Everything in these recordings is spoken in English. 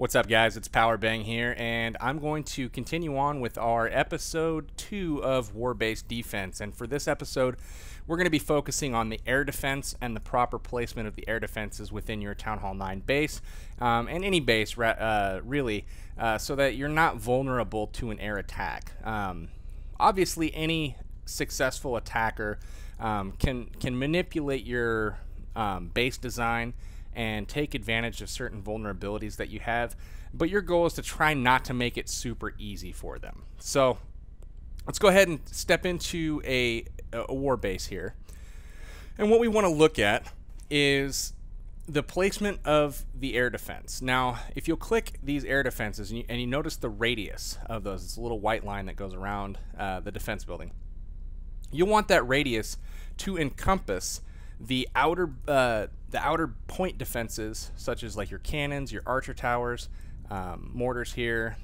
What's up, guys? It's Powerbang here, and I'm going to continue on with our episode 2 of War-Based Defense. And for this episode, we're going to be focusing on the air defense and the proper placement of the air defenses within your Town Hall 9 base, and any base, really, so that you're not vulnerable to an air attack. Obviously, any successful attacker can manipulate your base design and take advantage of certain vulnerabilities that you have, but your goal is to try not to make it super easy for them. So let's go ahead and step into a war base here. And what we want to look at is the placement of the air defense. Now, if you'll click these air defenses and you notice the radius of those, it's a little white line that goes around the defense building. You'll want that radius to encompass the outer point defenses, such as like your cannons, your archer towers, mortars here,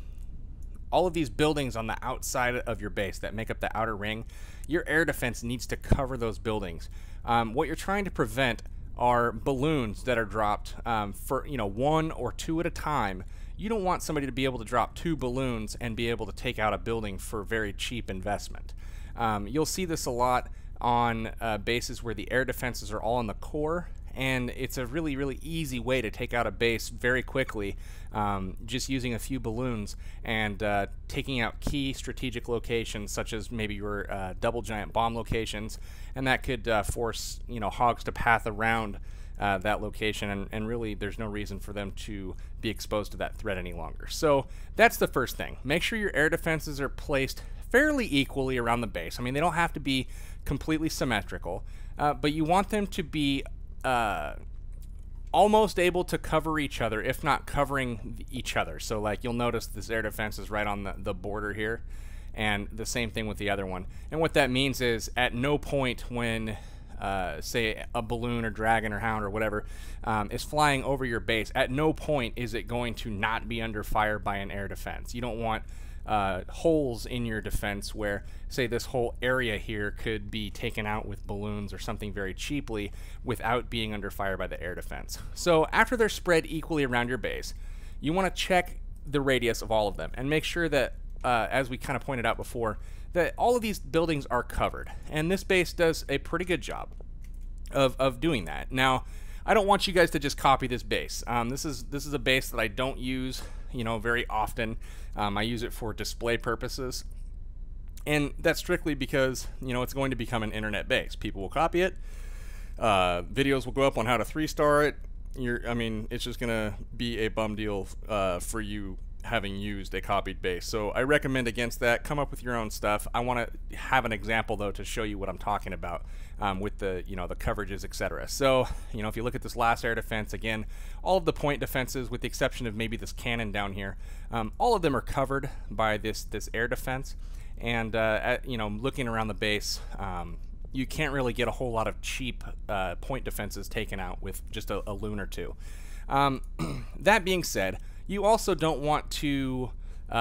all of these buildings on the outside of your base that make up the outer ring. Your air defense needs to cover those buildings. What you're trying to prevent are balloons that are dropped for one or two at a time. You don't want somebody to be able to drop 2 balloons and be able to take out a building for very cheap investment. You'll see this a lot on bases where the air defenses are all in the core, and it's a really easy way to take out a base very quickly, just using a few balloons and taking out key strategic locations, such as maybe your double giant bomb locations, and that could force hogs to path around that location, and really there's no reason for them to be exposed to that threat any longer. So that's the first thing. Make sure your air defenses are placed fairly equally around the base. I mean, they don't have to be completely symmetrical, but you want them to be almost able to cover each other, if not covering each other. So like you'll notice this air defense is right on the border here, and the same thing with the other one. And what that means is at no point when say a balloon or dragon or hound or whatever is flying over your base, at no point is it going to not be under fire by an air defense. You don't want holes in your defense where, say, this whole area here could be taken out with balloons or something very cheaply without being under fire by the air defense. So after they're spread equally around your base, you want to check the radius of all of them and make sure that, as we kind of pointed out before, that all of these buildings are covered. And this base does a pretty good job of doing that. Now, I don't want you guys to just copy this base. This is a base that I don't use very often. I use it for display purposes, and that's strictly because it's going to become an internet base. People will copy it. Videos will go up on how to 3-star it. It's just gonna be a bum deal for you having used a copied base. So I recommend against that. Come up with your own stuff. I want to have an example though to show you what I'm talking about with the the coverages, etc. So if you look at this last air defense, again, all of the point defenses with the exception of maybe this cannon down here, all of them are covered by this air defense. And looking around the base, you can't really get a whole lot of cheap point defenses taken out with just a loon or two. That being said, you also don't want to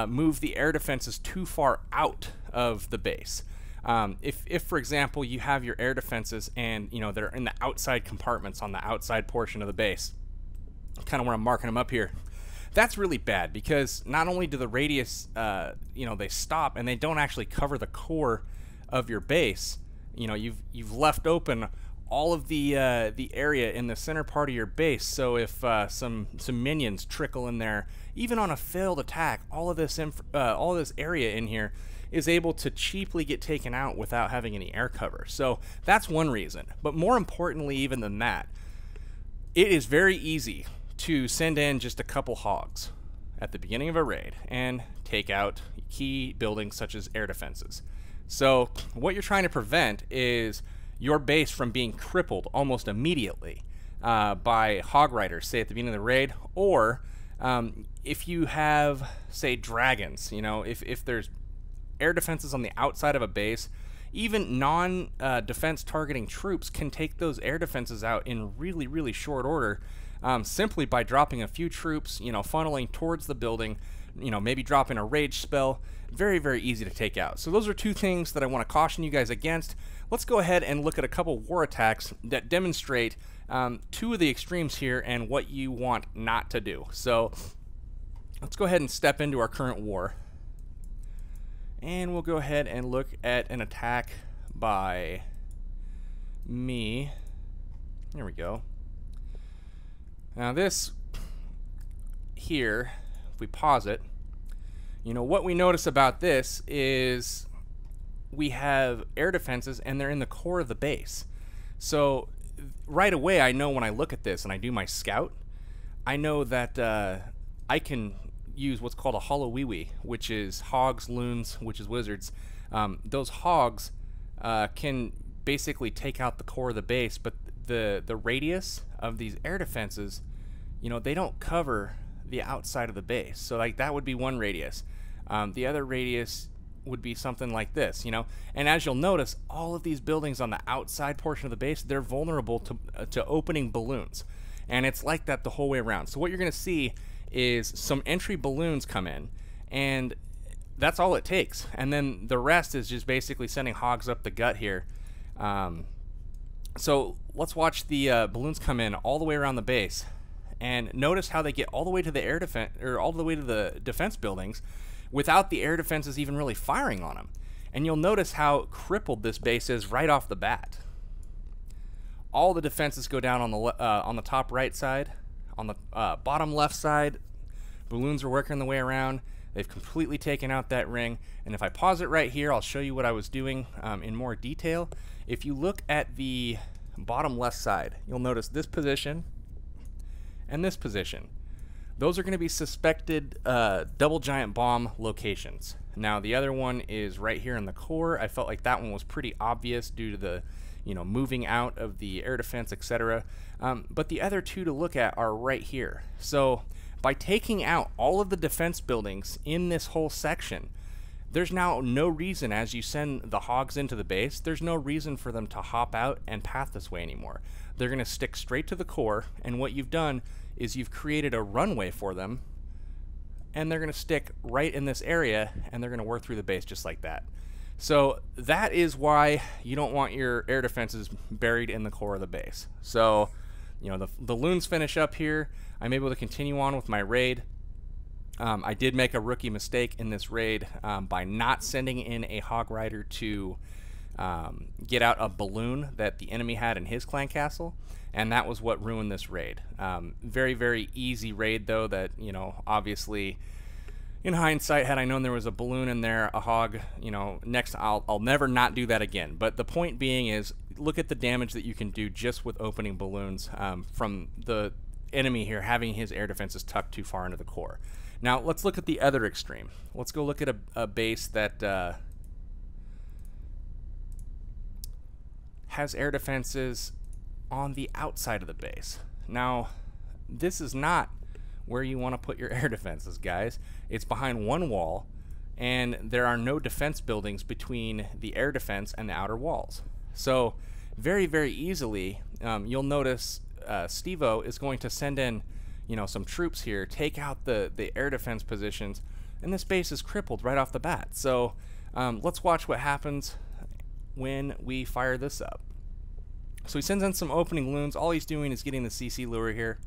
move the air defenses too far out of the base. If for example, you have your air defenses and they're in the outside compartments on the outside portion of the base, kind of where I'm marking them up here, that's really bad because not only do the radius, they stop and they don't actually cover the core of your base. You've left open all of the area in the center part of your base. So if some minions trickle in there, even on a failed attack, all of this area in here is able to cheaply get taken out without having any air cover. So that's one reason. But more importantly, even than that, it is very easy to send in just a couple hogs at the beginning of a raid and take out key buildings such as air defenses. So what you're trying to prevent is your base from being crippled almost immediately by hog riders, say at the beginning of the raid, or if you have, say, dragons, if there's air defenses on the outside of a base, even non-defense targeting troops can take those air defenses out in really short order, simply by dropping a few troops, funneling towards the building, maybe dropping a rage spell. Very easy to take out. So those are 2 things that I want to caution you guys against. Let's go ahead and look at a couple war attacks that demonstrate 2 of the extremes here and what you want not to do. So let's go ahead and step into our current war. And we'll go ahead and look at an attack by me. There we go. Now this here, if we pause it, you know, what we notice about this is we have air defenses and they're in the core of the base. So right away I know when I look at this and I do my scout, I know that I can use what's called a hollow wee-wee, which is hogs, loons, which is wizards. Those hogs can basically take out the core of the base, but the radius of these air defenses, you know, they don't cover the outside of the base. So like that would be one radius. The other radius would be something like this, you know. And as you'll notice, all of these buildings on the outside portion of the base, they're vulnerable to opening balloons. And it's like that the whole way around. So what you're going to see is some entry balloons come in, and that's all it takes. And then the rest is just basically sending hogs up the gut here. So let's watch the balloons come in all the way around the base, and notice how they get all the way to the air defense, or all the way to the defense buildings, without the air defenses even really firing on them. And you'll notice how crippled this base is right off the bat. All the defenses go down on the top right side. On the bottom left side, balloons are working their way around. They've completely taken out that ring. And if I pause it right here, I'll show you what I was doing in more detail. If you look at the bottom left side, you'll notice this position and this position. Those are going to be suspected double giant bomb locations. Now the other one is right here in the core. I felt like that one was pretty obvious due to the, you know, moving out of the air defense, etc. But the other two to look at are right here. So by taking out all of the defense buildings in this whole section, there's now no reason, as you send the hogs into the base, there's no reason for them to hop out and path this way anymore. They're going to stick straight to the core, and what you've done is you've created a runway for them, and they're going to stick right in this area, and they're going to work through the base just like that. So that is why you don't want your air defenses buried in the core of the base. So, you know, the loons finish up here. I'm able to continue on with my raid. I did make a rookie mistake in this raid by not sending in a hog rider to get out a balloon that the enemy had in his clan castle, and that was what ruined this raid. Very, very easy raid though, that, you know, obviously in hindsight, had I known there was a balloon in there, a hog, you know, next I'll never not do that again. But the point being is, look at the damage that you can do just with opening balloons from the enemy here having his air defenses tucked too far into the core. Now let's look at the other extreme. Let's go look at a base that has air defenses on the outside of the base. Now this is not where you want to put your air defenses, guys. It's behind one wall, and there are no defense buildings between the air defense and the outer walls. So very, very easily, you'll notice Steve-O is going to send in, you know, some troops here, take out the air defense positions, and this base is crippled right off the bat. So let's watch what happens when we fire this up. So he sends in some opening loons. All he's doing is getting the CC lure here.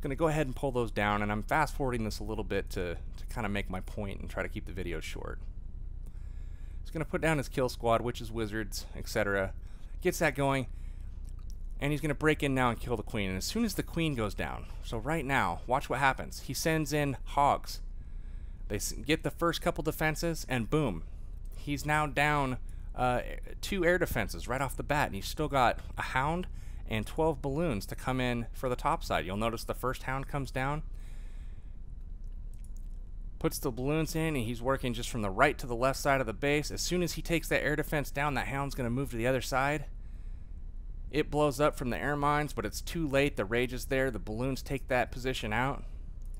Going to go ahead and pull those down, and I'm fast forwarding this a little bit to kind of make my point and try to keep the video short. He's going to put down his kill squad, which is wizards, etc. Gets that going, and he's going to break in now and kill the queen. And as soon as the queen goes down, so right now, watch what happens. He sends in hogs. They get the first couple defenses, and boom, he's now down 2 air defenses right off the bat, and he's still got a hound and 12 balloons to come in for the top side. You'll notice the first hound comes down, puts the balloons in, and he's working just from the right to the left side of the base. As soon as he takes that air defense down, that hound's going to move to the other side. It blows up from the air mines, but it's too late. The rage is there. The balloons take that position out.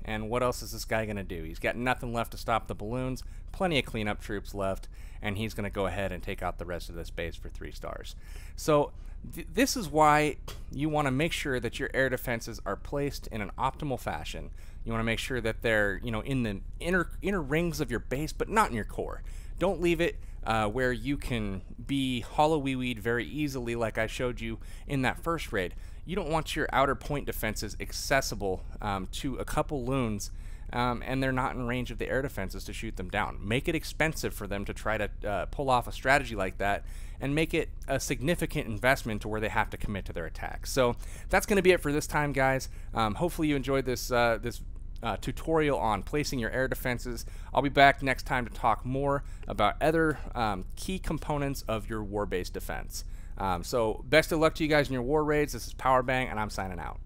And what else is this guy going to do? He's got nothing left to stop the balloons, plenty of cleanup troops left, and he's going to go ahead and take out the rest of this base for 3 stars. So this is why you want to make sure that your air defenses are placed in an optimal fashion. You want to make sure that they're, you know, in the inner rings of your base, but not in your core. Don't leave it where you can be hollow wee-weed very easily, like I showed you in that first raid. You don't want your outer point defenses accessible to a couple loons and they're not in range of the air defenses to shoot them down. Make it expensive for them to try to pull off a strategy like that, and make it a significant investment to where they have to commit to their attacks. So that's going to be it for this time, guys. Hopefully you enjoyed this tutorial on placing your air defenses. I'll be back next time to talk more about other key components of your war-based defense. So best of luck to you guys in your war raids. This is Powerbang, and I'm signing out.